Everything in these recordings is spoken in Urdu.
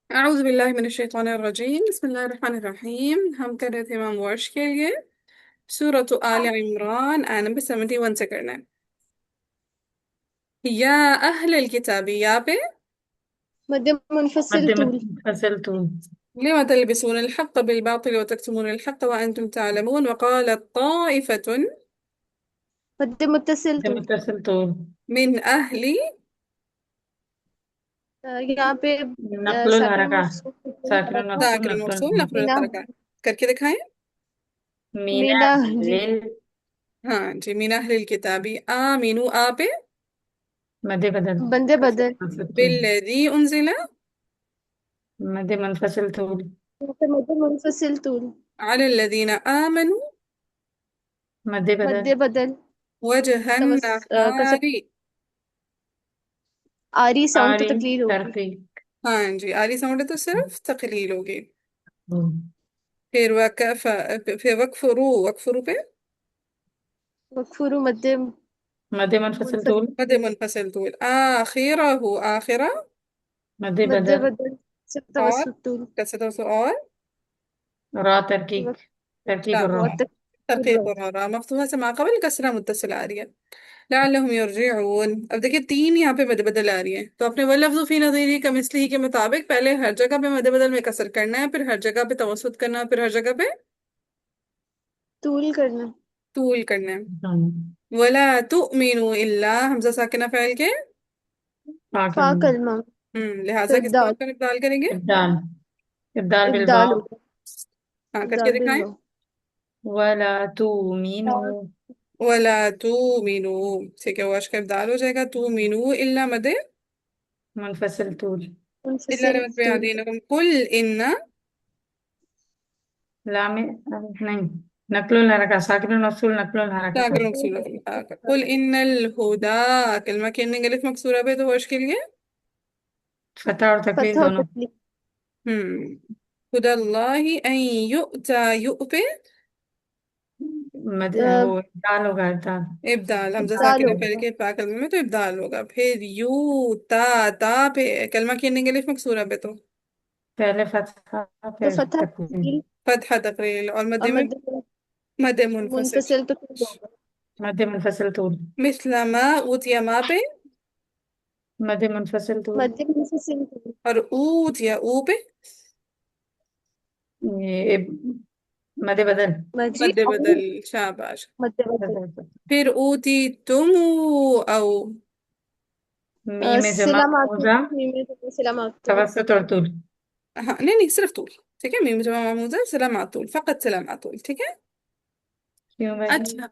اعوذ باللہ من الشیطان الرجیم، بسم اللہ الرحمن الرحیم۔ ہم کر رہے تھے امام ورش کے لیے سورۃ آل عمران آیت نمبر 71 سے کرنا ہے۔ یا اہل الکتاب، یا پہ مد منفصل مد طول. فصل طول. لم تلبسون الحق بالباطل وتكتمون الحق وانتم تعلمون وقالت طائفة مد متصل مد طول. متصل طول. من اہل یہاں پہ نقل ساکن الحرکہ. ساکن حرکات. المفصول ساکن نقل المفصول نقل مینا الحرکات کر کے دکھائیں۔ مینا مینا جی. ریل. ہاں جی، من اہل الکتاب آمنو، آ پہ مد بدل. بندے بدل. فصل طول. بالذی انزل مد منفصل طول. یہاں پہ مد منفصل طول. علی الذین آمنوا مد مد بدل. بدل. وجہ کسر النہار۔ آری ساؤنڈ تو آری تقلیل ہوگی. ترقیق. ہاں جی، آلی ساؤنڈ ہے تو صرف تقلیل ہوگی۔ پھر وکفرو، وکفرو پہ مغفور مد مد منفصل منفصل. طول. مد منفصل طول، آخرہ، آخرہ مد مد بدل. بدل سے اور توسط طول. کسرہ سے اور را ترقیق. ترقیق لا، الراء. اور ترقیق الراء مفتوحہ سے ما قبل کسرہ متصل آ رہی ہے۔ لعلہم یرجعون، اب دیکھیں تین یہاں پہ مد بدل آ رہی ہے، تو اپنے واللفظ فی نظیرہ کمثلہ کے مطابق پہلے ہر جگہ پہ مد بدل میں کسر کرنا ہے، پھر ہر جگہ پہ توسط کرنا ہے، پھر ہر جگہ پہ طول کرنا. طول کرنا ہے۔ ولا تؤمنوا الا، حمزہ ساکنہ فعل کے فا فاکن. کلمہ. تو لہٰذا کس طور ابدال. پر ابدال کریں گے؟ ابدال. ابدال ابدال بالباء. ہوگا. ہاں کر کے ابدال دکھائیں۔ بالواو. ولا تؤمنوا. ولا تؤمنوا، ٹھیک ہے، واش کا ابدال ہو جائے گا، تؤمنوا الا مد منفصل طول. الا منفصل لمد طول. بیادینکم قل ان، لام نہیں. نقل الحرکہ. ساکن المفصول نقل الحرکہ. ساکن مقصور قل ان الہدا، کلمہ کے ending الف مکسورہ پہ تو واش کے لیے فتح اور تقلید فتح اور دونوں. تکلیف. ہدى اللہ ان یؤتا، یؤ پہ وہ ابدال ہوگا. ابدال. ابدال، حمزہ ابدال ساکنہ پہلے ہوگا. کے با کلمے میں تو ابدال ہوگا، پھر یو تا، تا پہ کلمہ کی ending الف مکسورہ پہ تو پہلے فتح تو پھر فتح تقلید. تکلیف فتحہ تقلیل، اور مد اور میں مد مد منفصل۔ منفصل تو طول ہوگا. مد منفصل طول. مثل ما اوتیا، ما پہ مد منفصل طول. مد منفصل طول. اور اوتیا، او پہ یہ مد بدل. مجید مد بدل، شاباش۔ مد بدل. پھر اوتی تم، او میم جمع سلامات. موزہ. سلامات. توسط اور طول. ہاں نہیں نہیں، صرف طول، ٹھیک ہے، میم جمع محموزہ سلامات طول، فقط سلامات طول، ٹھیک ہے۔ کیوں بھائی؟ اچھا،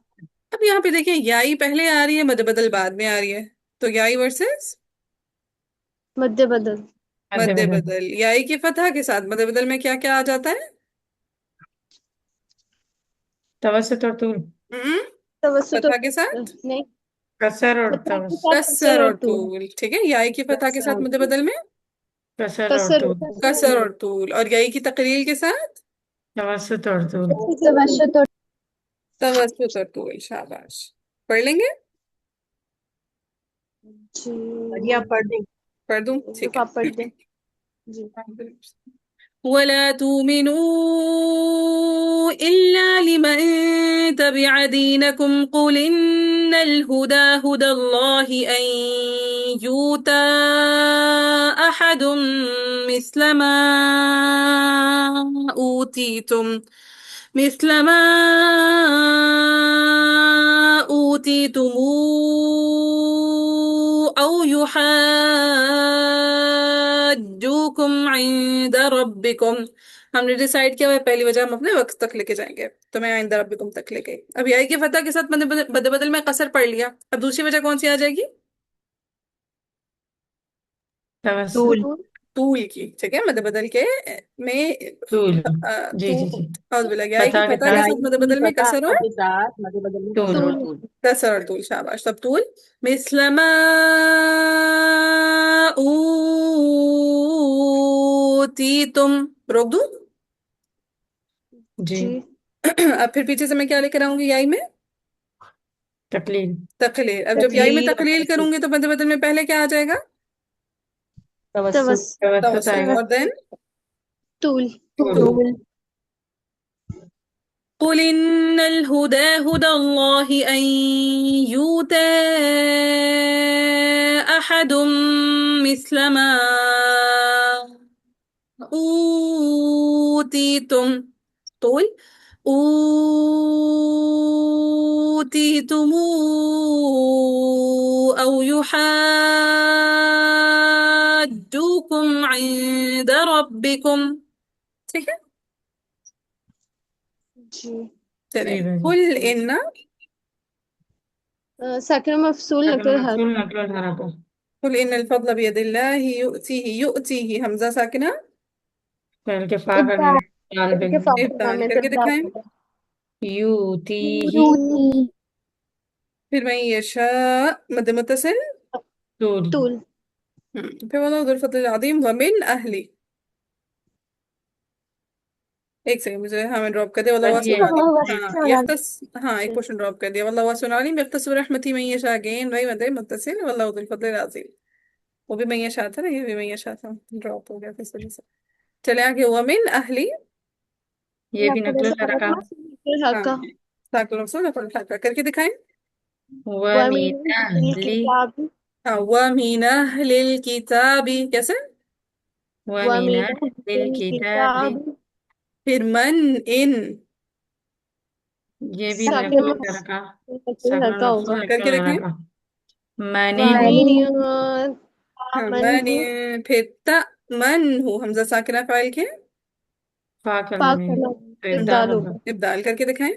اب یہاں پہ دیکھیں یائی پہلے آ رہی ہے، مد بدل بعد میں آ رہی ہے، تو یائی ورسز مد بدل. مد مد بدل. بدل، یائی کی فتح کے ساتھ مد بدل میں کیا کیا آ جاتا ہے؟ توسط اور طول. ہم، توسط فتح کے ساتھ نہیں. کسر اور فتح کے توسط. ساتھ کسر کسر اور اور طول. طول، ٹھیک ہے، یائی کی فتح کے ساتھ مد بدل میں کسر اور کسر. طول. کسر اور طول، اور یائی کی تقلیل کے ساتھ توسط اور طول. توسط اور توسط اور طول، شاباش۔ پڑھ لیں گے؟ جی. یا پڑھ دیں۔ پڑھ دوں، ٹھیک آپ پڑھ دیں. ہے۔ جی. ولا تؤمنوا إلا لمن تبع دينكم قل إن الهدى هدى الله أن يؤتى أحد مثل ما أوتيتم مثل ما أوتيتم أو يحاجوكم عند ربكم۔ ہم نے ڈیسائیڈ کیا ہوا ہے پہلی وجہ ہم اپنے وقت تک لے کے جائیں گے، تو میں عند ربکم تک لے گئی، اب یائی کی فتح کے ساتھ مد بدل میں قصر پڑھ لیا، اب دوسری وجہ کون سی آ جائے گی؟ توسط. طول. طول. طول کی، ٹھیک ہے، مد بدل کے میں طول. جی تو جی جی. اعوذ باللہ، یائی کی فتح کے فتح کے ساتھ ساتھ یائی مد کی بدل میں فتح قصر اور کے ساتھ مد بدل میں طول. کسر اور طول. طول. کسر اور طول، شاباش، تب طول مثل ما اوتیتم، روک دوں؟ جی. جی. اب پھر پیچھے سے میں کیا لے کر آؤں گی یائی میں؟ تقلید. تقلیل، اب جب یائی میں تقلیل اور تقلیل توسط. کروں گی تو مد بدل میں پہلے کیا آ جائے گا؟ توسط توسط توسط. آئے گا. اور then طول طول. قل إن الهدى هدى الله أن يؤتى أحد مثل ما أوتيتم. طول. أوتيتم أو يحاجوكم عند ربكم. ٹھیک ہے جی چلیں. جی بھائی. قل إن ساکن و مفصول ساکن نقل الحرف مفصول نقل الحرکة. قل إن الفضل بيد الله يؤتيه حمزة ساکنہ فعل کے فا کرنے ابدال دال پہ کے فاصلے ابدال میں کر سے کے دکھائیں. یوتیہ پھر میں یشاء مد متصل. طول. طول پھر واللہ ذو الفضل العظیم ومن اہلی. ایک سیکنڈ مجھے میں ڈراپ کر دیا. واللہ واسع یہ علیم. ہاں یختص. ہاں ایک پورشن ڈراپ کر دیا. واللہ واسع علیم یختص برحمتہ من یشاء اگین رائی مد متصل واللہ ذو الفضل العظیم. وہ بھی من یشاء تھا نا یہ بھی من یشاء تھا ڈراپ ہو گیا اس وجہ سے. چلے آگے ومن اہلی. یہ بھی نقل نقل الحرکة. ہاں الحرکہ ساکن مفصول نقل الحرکہ کر کے دکھائیں. ومن ومن أهل الكتاب ومن اہل الکتاب کیسے. ومن ومن أهل الكتاب. الكتاب پھر من ان. یہ بھی ساکن نقل و الحرکة. مفصول ساکن حرکہ ہوگا مفصول کر نقل کے دکھائیں. الحرکة. من ومن ہاں من من پھر تا من ہو حمزہ ساکنہ فاعل کے. فا کرنے پاک میں کرنا تو ابدال ابدال ہوگا. ہوگا ابدال کر کے دکھائیں.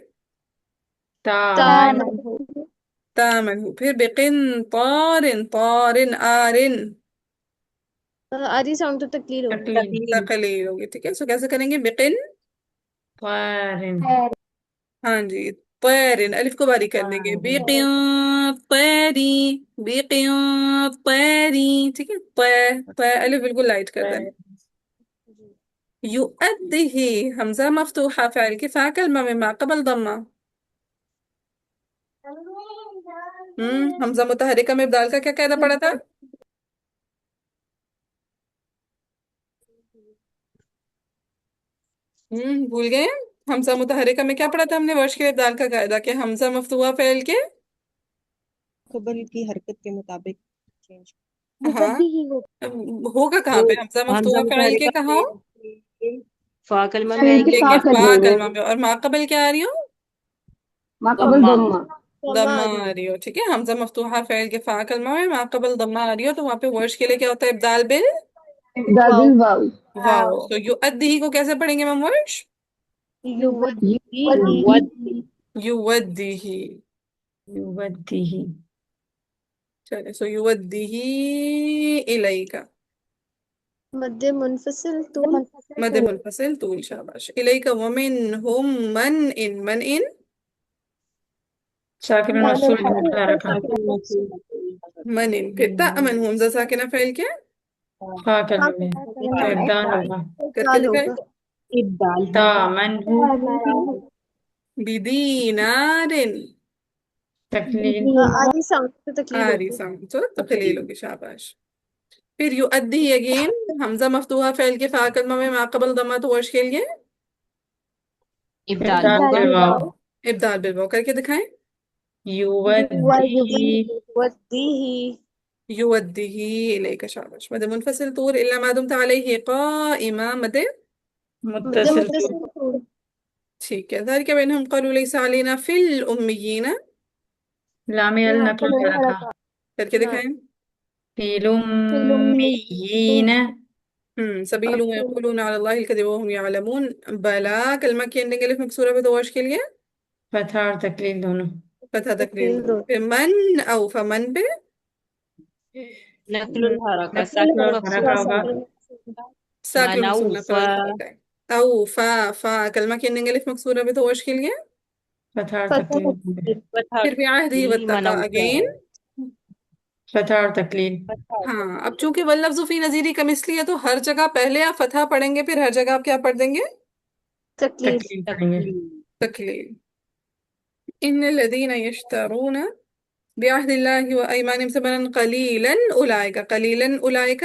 تا من تامن تامن ہو. پھر بقنطار طار آرن. آدھی ساؤنڈ تو تکلیل ہوگی تقلیل. تقلیل ہوگی. ٹھیک ہے سو کیسے کریں گے بقن. طارن. ہاں جی طیرن الف کو باری کر دیں گے. بقنطاری بقنطاری. ٹھیک ہے الف بالکل لائٹ کر دیں. یؤدہ حمزہ مفتوحہ فعل کے فا کلمہ میں ما قبل ضمہ. حمزہ متحرکہ میں ابدال کا کیا قاعدہ پڑا تھا. بھول گئے. حمزہ متحرکہ میں کیا پڑھا تھا ہم نے ورش کے ابدال کا قاعدہ کہ حمزہ مفتوحہ فعل کے. قبل کی حرکت کے مطابق چینج. ہاں ہوگا کہاں پہ حمزہ حمزہ مفتوحہ فعل کے متحرکہ کہاں ہو. فا کلمہ میں آئے گی. لیکن فا کلمہ میں اور ما قبل کیا آ رہی ہو. ضمہ. ضمہ آ رہی ہو. ٹھیک ہے حمزہ مفتوحہ فعل کے فا کلمہ میں ما قبل ضمہ آ رہی ہو تو وہاں پہ ورش کے لیے کیا ہوتا ہے ابدال بال واو واو. تو یؤدہ کو کیسے پڑھیں گے ہم ورش. یودی یودہ. یودیہ. چلے سو یودہ الیک. مد منفصل طول مد منفصل طول شاباش. الیک ومنہم من ان من ان. ساکن مفصول نقل الحرکة. من ان پھر تأمن ہو حمزہ ساکنہ فعل کے. فا کرنے میں تو ابدال ہوگا. کر کے ابدال دکھائیں. ہوگا ابدال. تا من ہو بدینار. تقلیل. آدھی ساؤنڈ تو تکلیل آری ہوگی سام تو تقلیل ہوگی شاباش. پھر یؤدی اگین حمزہ مفتوحہ فعل کے فا کلمہ میں ما قبل ضمہ تو ورش کے لیے ابدال ابدال ہوگا. بالواو. ابدال بالواو کر کے دکھائیں. یودیہ. یودیہ یودہ الیک شاباش. مد منفصل طول الا ما دمت علیہ قائما مد. مد متصل طول. متصل طول ٹھیک ہے. ذلك بأنهم قالوا ليس علينا في الأميين. لام النقل الحرکة. کر کے دکھائیں. فی الأمیین. سبيل ويقولون على الله الكذب وهم يعلمون. بلا کلمہ کی اینڈنگ الف مکسورہ پہ تو ورش کے لیے فتح اور تقلیل دونوں. فتح تقریر. تکلیل دو پھر من او فمن پہ نقل الحرکہ نقل ساکن الحرکة مفصول. ہوگا. ساکن من او مقصود نقل فا الحرکہ ہے. او فا کلمہ کی اینڈنگ الف مکسورہ پہ تو ورش کے لیے فتح اور فتح تقلیل. فتح پھر بھی عہدی من واتقا او اگین. فتح اور تقلیل. ہاں اب چونکہ واللفظ فی نظیری کمثلی ہے تو ہر جگہ پہلے آپ فتح پڑھیں گے پھر ہر جگہ آپ کیا پڑھ دیں گے تکلیل تقلیل پڑھیں گے. تقلیل. ان الذين يشترون بعهد الله وايمانهم ثمنا قليلا اولئك قليلا اولئك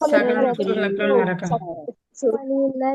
ساكن المفصول نقل الحركة قليلا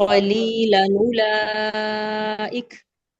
قليلا أولئك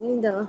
ده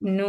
نو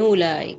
أولئك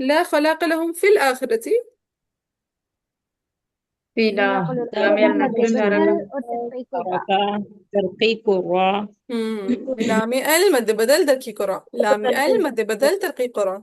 لا خلاق لهم في الآخرة في لا نقل لام الحركة نقل مد الحركة بدل وتحقيق الراء حركة ترقيق الراء لام ال مد بدل ترقيق قرا لام ال مد بدل ترقيق قرا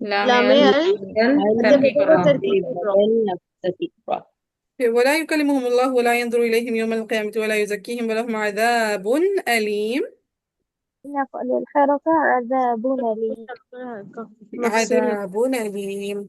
لام لام بدل مد ترقيق بدل الراء وترقيق الراء بدل نفسك الراء ولا يكلمهم الله ولا ينظر إليهم يوم القيامة ولا يزكيهم ولهم عذاب أليم نقل الحركة عذاب أليم مفصول عذاب أليم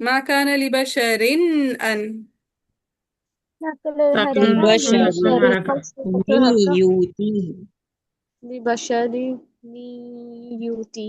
ما كان لبشر أن نقل ساكن الحركة المفصول لبشر نقل الحركة من يؤتيه لبشر يؤتي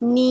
ني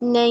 ني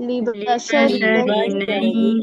لبشر لبشرين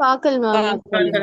فاق المامي فاقل فاكر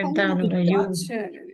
الدال يو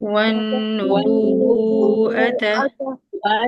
والنبوءة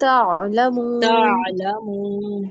تعلمون تعلمون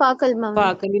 فاق المامي فاقل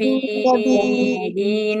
والنبيين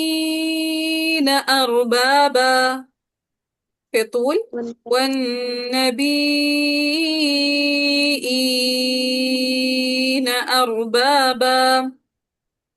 والنبيين أربابا في طول والنبيين أربابا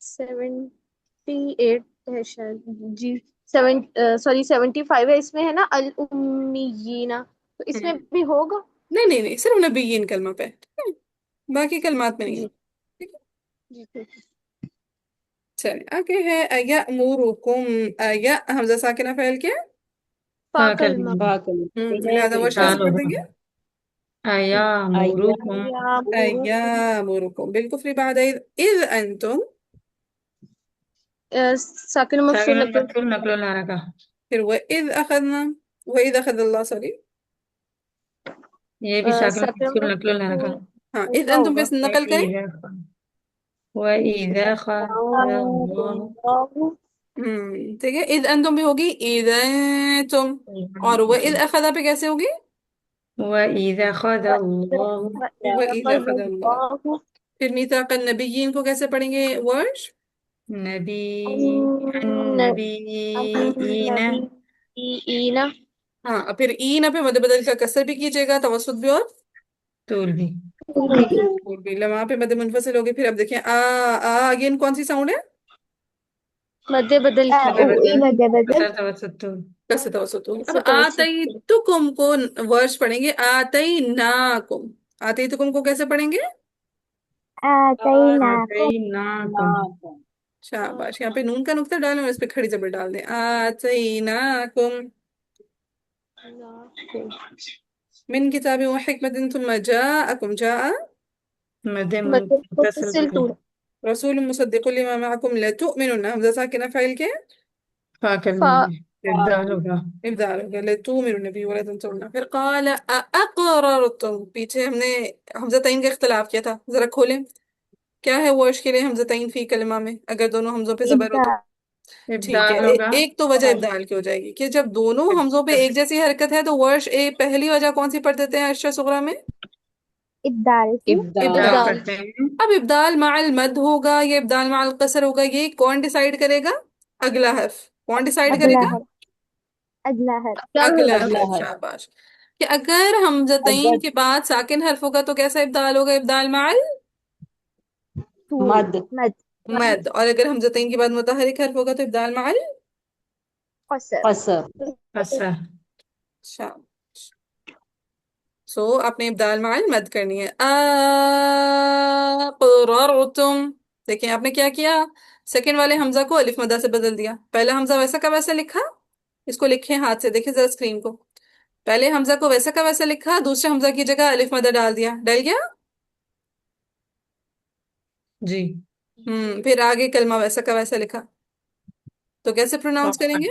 7 78 ہے شاید. جی 75 ہے. اس میں ہے نا الامیینا، تو اس میں ہم، بھی ہوگا. نہیں نہیں نہیں، صرف نبیین کلمہ پہ، ٹھیک ہے؟ باقی کلمات میں نہیں جی ہے، ٹھیک ہے؟ جی ٹھیک ہے. چلیں آگے ہے ایامرکم. ایا حمزہ ساکنہ فعل کیا؟ فاکل فاکل میں فاکل ہے لہذا تو ورش ادغام کیسے فعال پڑھ دیں ہوگا گے؟ ایامرکم یا مرکم. ایامرکم بالکفر بعد اذ انتم. ساکن ساکن مفصول نقل. المفعول نقل الحرکہ. پھر وَإِذْ أخذنا، وَإِذْ أخذ اللہ، سوری، یہ بھی ساکن ساکن المفعول نقل الحرکہ. مفصول ہاں اذ کیا انتم ہوگا؟ پہ نقل کریں. وَإِذَا خَذَ اللَّهُ ٹھیک ہے، اذ انتم بھی ہوگی اذا تم، اور وَإِذْ أخذ پہ کیسے ہوگی؟ وَإِذَا خَذَ اللَّهُ وَإِذَا وَإِذْ أَخَذَ أخذ اللہ. اللَّهُ پھر میثاق النبیین کو کیسے پڑھیں گے ورش؟ النبيين النبيين. ہاں پھر این پہ مد بدل کا کسر بھی کیجیے گا، توسط بھی اور طول بھی. اور بھی. لما پہ مد منفصل ہوگی. پھر اب دیکھیں اگین کون سی ساؤنڈ ہے؟ مد بدل کی. مد بدل مد بدل. کسر توسط طول. کسر توسط ہوگی. اب کسر توسط. آتیتکم کو ورش پڑھیں گے آتیناکم. آتیتکم کو کیسے پڑھیں گے؟ آتیناکم. آتَيْنَاكُمْ. شاباش. یہاں پہ نون کا نقطہ ڈالیں اور اس پہ کھڑی زبر ڈال دیں. آتیناکم من کتاب و حکمت ثم جاءکم. جاء مد مد متصل متصل طول. طول. رسول مصدق لما معكم لتؤمنن. حمزہ ساکنہ فاعل کے فاکل فا میں ابدال ہوگا. ابدال ہوگا. لتؤمنن به ولا تنصرن. پھر قال اقررتم، پیچھے ہم نے حمزہ تعین کا اختلاف کیا تھا، ذرا کھولیں کیا ہے ورش کے لیے حمزہ تعین فی کلمہ میں اگر دونوں حمزوں پہ زبر ہو تو. ٹھیک ہے، ابدال ہوگا. ایک تو وجہ ابدال کی ہو جائے گی کہ جب دونوں حمزوں پہ ایک جیسی حرکت ہے تو ورش پہلی وجہ کون سی پڑھ دیتے ہیں عرشہ صغریٰ میں؟ ابدال کی. ابدال ابدال ابدال. کرتے ہیں. اب ابدال مع المد ہوگا یا ابدال مع القصر ہوگا، یہ کون ڈیسائیڈ کرے گا؟ اگلا حرف. کون ڈیسائیڈ کرے اگلا گا؟ ہے. اگلا ہے. اگلا اگلا حرف. ہے. شاباش. کہ اگر حمزتین اگر کے بعد ساکن حرف ہوگا تو کیسا ابدال ہوگا؟ ابدال مع طول. مد مد. المد. اور اگر حمزتین کے بعد متحرک حرف ہوگا تو ابدال مع قصر. قصر. قصر. شاباش. سو آپ نے ابدال مع المد کرنی ہے. اقررتم. دیکھیں آپ نے کیا کیا، سیکنڈ والے حمزہ کو الف مدہ سے بدل دیا. پہلا حمزہ ویسا کا ویسا لکھا، اس کو لکھیں ہاتھ سے، دیکھیں ذرا اسکرین کو. پہلے حمزہ کو ویسا کا ویسا لکھا، دوسرے حمزہ کی جگہ الف مدہ ڈال دیا. ڈل گیا؟ جی. پھر آگے کلمہ ویسا کا ویسا لکھا تو کیسے پروناؤنس کریں گے؟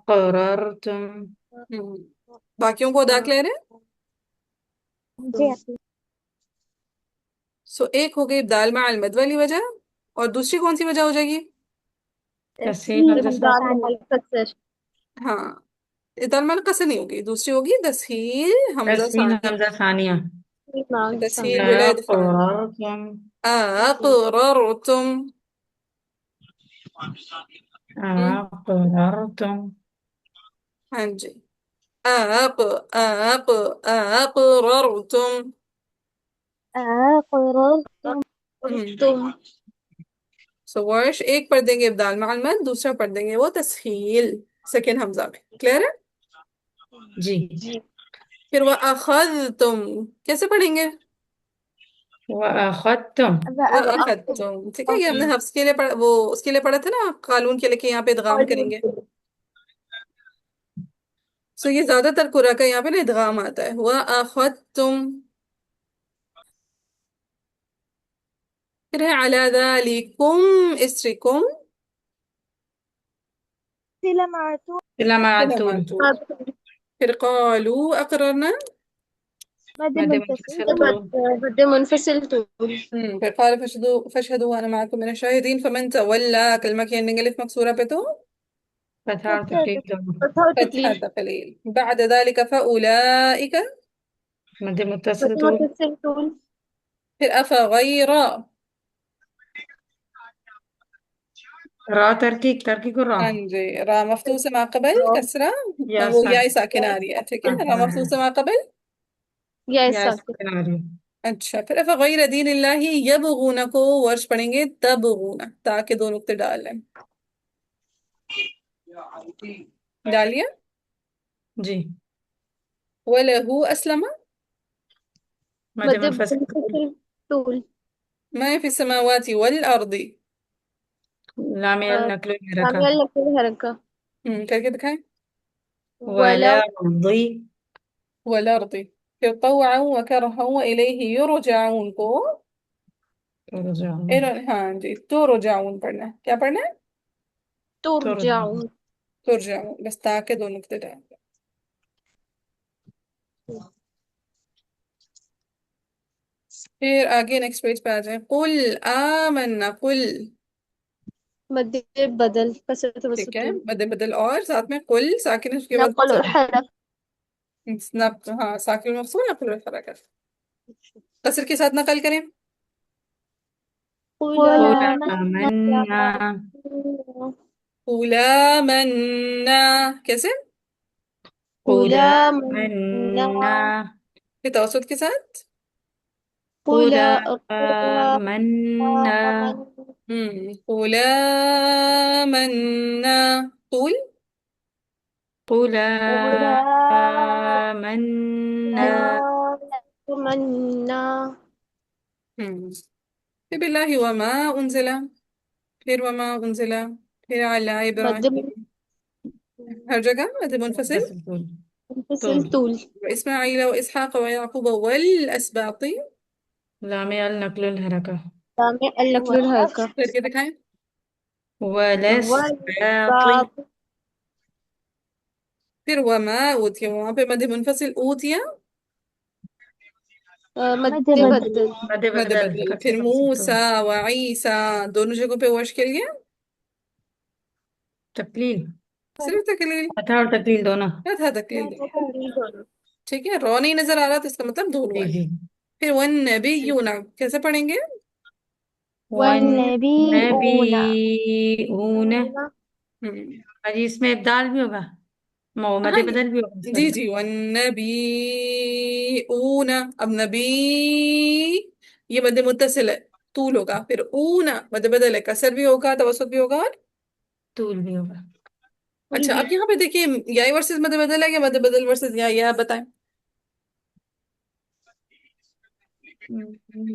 قررتم. ہم، باقیوں کو ادا لے رہے ہیں. جی. سو ایک ہو گئی ابدال مع المد والی وجہ، اور دوسری کون سی وجہ ہو جائے گی؟ تسہیل حمزہ ابدال مع القصر. ہاں ابدال مع القصر نہیں ہوگی، دوسری ہوگی تسہیل حمزہ تسہیل ثانیہ. حمزہ ثانیہ. تسہیل بلا ادغام. قررتم. اقررتم. قررتم. ہاں جی. اقررتم. قررتم. تم. سو ورش ایک پڑھ دیں گے ابدال مع المد، دوسرا پڑھ دیں گے وہ تسہیل سیکنڈ حمزہ میں. کلیئر ہے؟ جی. پھر وَأَخَذْتُمْ کیسے پڑھیں گے؟ وَأَخَذْتُمْ. وَأَخَذْتُمْ. ٹھیک ہے، یہ ہم نے حفظ کے لیے وہ اس کے لیے پڑھا تھا نا، قانون کے لیے کہ یہاں پہ ادغام کریں گے. سو یہ زیادہ تر قرآ کا یہاں پہ نا ادغام آتا ہے. وَأَخَذْتُمْ. پھر ہے عَلَى ذَلِكُمْ اسرکم. إلى مع الطول. پھر قالوا اقررنا. مد مد منفصل. منفصل طول. مد منفصل طول. پھر قال فاشهدوا وأنا معكم من الشاهدين. فمن تولى کلمہ کی ending الف مکسورہ پہ تو فتح تقليل ضم. فتحة تقليل. بعد ذلك فأولئك. مد متصل مد طول. متصل طول. پھر أفغير. را ترکیب کو را. ہاں جی. را مفتوح سے ما قبل کسرہ، یا وہ یا ساکن. ساکنہ آ رہی ہے. ٹھیک ہے، را مفتوح سے ما قبل یا یا ساکن. ساکن آ رہی ہے. اچھا پھر غیر دین اللہ یبغون کو ورش پڑھیں گے تبغون، تاکہ دو نقطے ڈال لیں. ڈالیا. جی. وَلَهُ أَسْلَمَ مد مد منفصل منفصل طول. ما في السماوات والأرض. لام النقل الحركة. لام الحركة. کر کے دکھائیں. ولا ولا رضي. والأرض. پھر طوعا وكرها وإليه يرجعون کو ترجعون. ہاں جی ترجعون پڑھنا ہے. کیا پڑھنا ہے؟ ترجعون. ترجعون. ترجعون، بس تاکہ دو نقطے ڈال دیں. پھر آگے نیکسٹ پیج پہ آ جائیں. قل آمنا قل. مد بدل کسرت ٹھیک وسط ہے طول. مد بدل اور ساتھ میں قل ساکن اس کے بعد نقل الحركة. ہاں ساکن مفصول نقل الحرکت. قصر کے ساتھ نقل کریں. قل قل آمنا. آمنا. قل آمنا کیسے؟ قل قل آمنا. آمنا. یہ توسط کے ساتھ. قل قل آمنا. قل آمنا طول. قل آمنا. آمنا. پھر باللہ وما انزل. پھر وما انزل. پھر علی مد ابراہیم. ہر جگہ مد منفصل. منفصل طول. منفصل طول. طول. وإسماعيل وإسحاق ويعقوب والأسباط. لام النقل الحركة. لام النقل الحركة. پھر کے دکھائیں. والأسباط. والباط. پھر وما اوتیا وہاں پہ مد منفصل اوتیا مد بدل. مد مد بدل بدل. پھر تخفيف السكون. موسیٰ وعیسیٰ دونوں جگہوں پہ وش کے لیے تقلیل. صرف تقلیل. فتح اور تقلیل دونوں. کیا تھا تقلیل دونوں. ٹھیک ہے رو نہیں نظر آ رہا تو اس کا مطلب دونوں جی ہے. جی. پھر والنبیون کیسے پڑھیں گے؟ والنبيون. والنبيون. جی اس میں ابدال بھی ہوگا، مد ہاں بدل بھی ہوگا جی سوری. جی والنبیون. اب نبی یہ مد متصل ہے طول ہوگا. پھر اونا مد بدل ہے کسر بھی ہوگا توسط بھی ہوگا اور طول بھی ہوگا. اچھا اب یہاں پہ دیکھیے یا ورسز مد بدل ہے یا مد بدل ورسز یا بتائیں.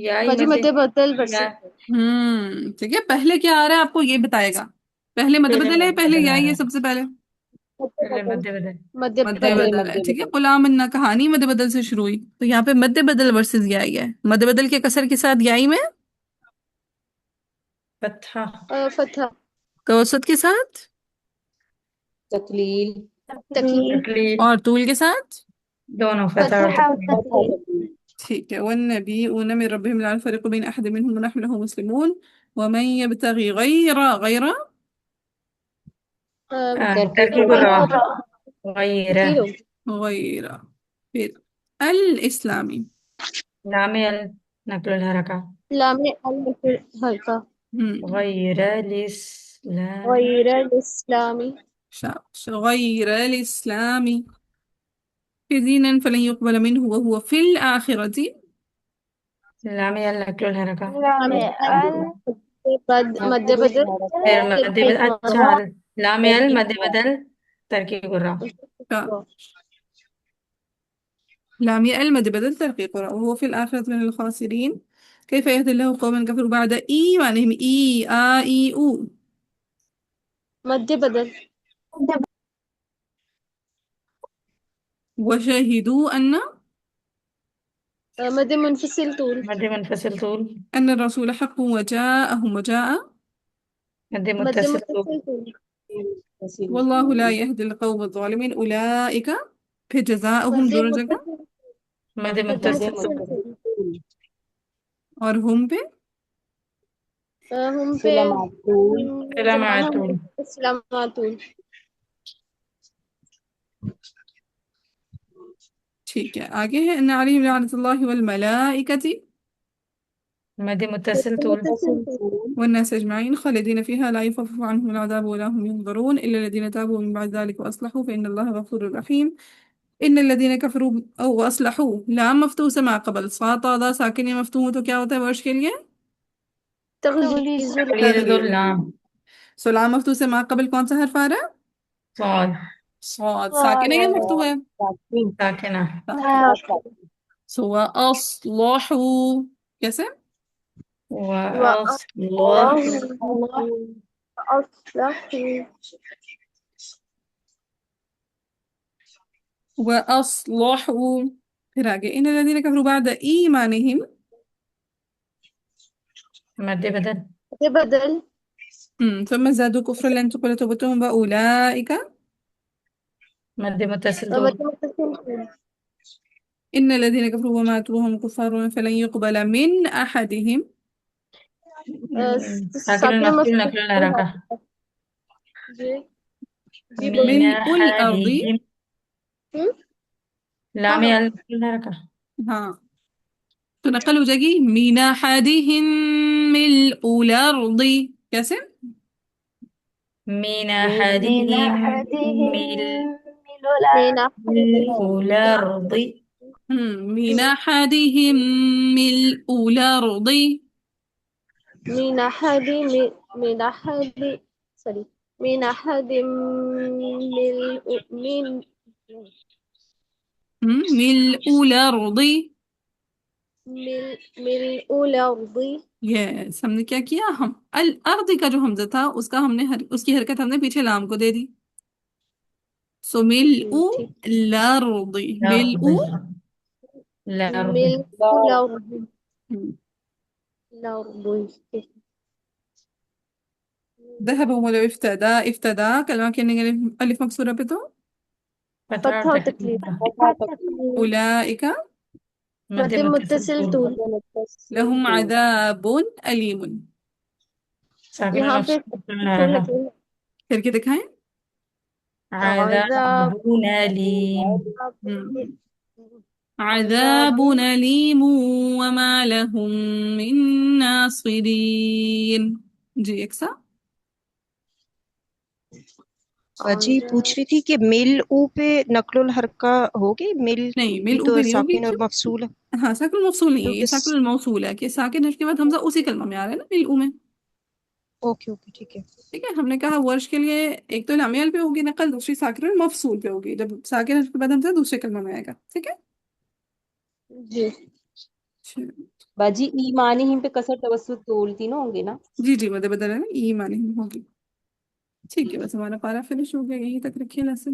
یا ہی باجی مد مد بدل یا versus. ٹھیک ہے پہلے کیا آ رہا ہے آپ کو یہ بتائے گا. پہلے مد پہلے بدل ہے مد پہلے بدل یا آ رہا یہ ہے. سب سے پہلے پہلے مد بدل. مد مد بدل. بدل ہے. ٹھیک ہے غلام کہانی مد بدل سے شروع ہوئی تو یہاں پہ مد بدل ورسز یائی ہے. مد بدل کے کسر کے ساتھ یائی میں فتحہ. فتح. توسط کے ساتھ تقلیل تقلیل. تقلیل. اور طول کے ساتھ. دونوں فتح اور فتح اور تقلیل. تقلیل. ٹھیک ہے والنبيون من ربهم لا نفرق بين أحد منهم ونحن له مسلمون ومن يبتغي غير ترکیب الراء. غیر. غير پھر الإسلامي. لام النقل الحرکہ. لام الحركة. غیر الاسلام. غير الإسلامي. غير الإسلامي. في دينا فلن يقبل منه وهو في الآخرة. لام النقل الحرکہ. مد بدل. پھر مد بدل. اچھا لام مد بدل ترکیب الراء. لام المد بدل ترقيق وهو في الآخرة من الخاسرين. كيف يهدي الله قوما كفروا بعد إيمانهم إي أو. مد بدل. وشهدوا أن مد منفصل طول. مد منفصل طول. الرسول حق وجاءهم وجاء. مد مد متصل طول. متصل طول. والله لا يهدي القوم الظالمين أولئك في جزاؤهم مد دور جگہ متصل. مد مد متصل متصل طول. طول. اور ہم پہ ہم پہ سلامات طول. سلامات طول. ٹھیک ہے آگے ہے ان علیہم لعنت اللہ والملائکۃ مد متصل طول. والناس اجمعین خالدین فیها لا يخفف عنهم العذاب ولا هم ينظرون الا الذين تابوا من بعد ذلك واصلحوا فان الله غفور رحیم. ان الذين كفروا او اصلحوا لام مفتوح سے ما قبل صاد آدھا ساکن یا مفتوح ہو تو کیا ہوتا ہے ورش کے لیے؟ تغلیظ تغليظ تغلیظ اللام. سو لام مفتوح سے ما قبل کون سا حرف آ رہا ہے؟ صاد. صاد ساکن ہے یا مفتوح ہے؟ ساكنة. ساکن. سو واصلحوا کیسے؟ وأصلح. واصلحوا پھر آگے ان الذين كفروا بعد ایمانهم مد بدل. بدل ثم زادوا كفرا لن تقبل توبتهم واولئك مد متصل دول. ان الذين كفروا وماتوا وهم كفار فلن يقبل من احدهم ساكن مفتوح نقل الحركة. من ملء الارض أحدهم. لام نقل الحركة. ہاں تو نقل ہو جائے گی من احدهم ملء الارض کیسے؟ من أحدهم ملء الأرض. من احدهم ملء الارض من أحد من أحد سوري من أحد ملء الارض ملء الأرض. یس ہم نے کیا کیا ہم الارض کا جو حمزہ تھا اس کا ہم نے اس کی حرکت ہم نے پیچھے لام کو دے دی سو ملء الارض ملء الأرض. ملء الأرض. الأرض. ذهب ولو افتدى افتدى کلمہ کے الف مکسورہ پہ تو فتحة فتحة وتكليف. اولئک مد مد متصل متصل. طول. لهم عذاب علیم ساكن یہاں پہ مفتوح نقل الحركة. کر کے دکھائیں عذاب أليم. عذاب علیم وما لهم من ناصرین جی ایک سا جی پوچھ رہی تھی کہ مل او پہ نقل الحرکہ ہوگی مل نہیں بھی ملء تو پہ نہیں ہوگی ساکن اور مفصول ہے ہاں ساکن الموصول نہیں ہے یہ کیونکہ ساکن الموصول ہے کہ ساکن حرف کے بعد حمزہ اسی کلمہ میں آ رہا ہے نا ملء میں اوکے اوکے ٹھیک ہے ٹھیک ہے ہم نے کہا ورش کے لیے ایک تو لامیال پہ ہوگی نقل دوسری ساکن المفصول پہ ہوگی جب ساکن حرف کے بعد حمزہ دوسرے کلمہ میں آئے گا ٹھیک ہے جی باجی ایمانہم پہ کسر توسط دول تینوں ہوں گے نا؟ جی جی مد بدل ہے نا ایمان ہی ہوگی ٹھیک ہے بس ہمارا پارا فنش ہو گیا یہیں تک رکھیے لیسن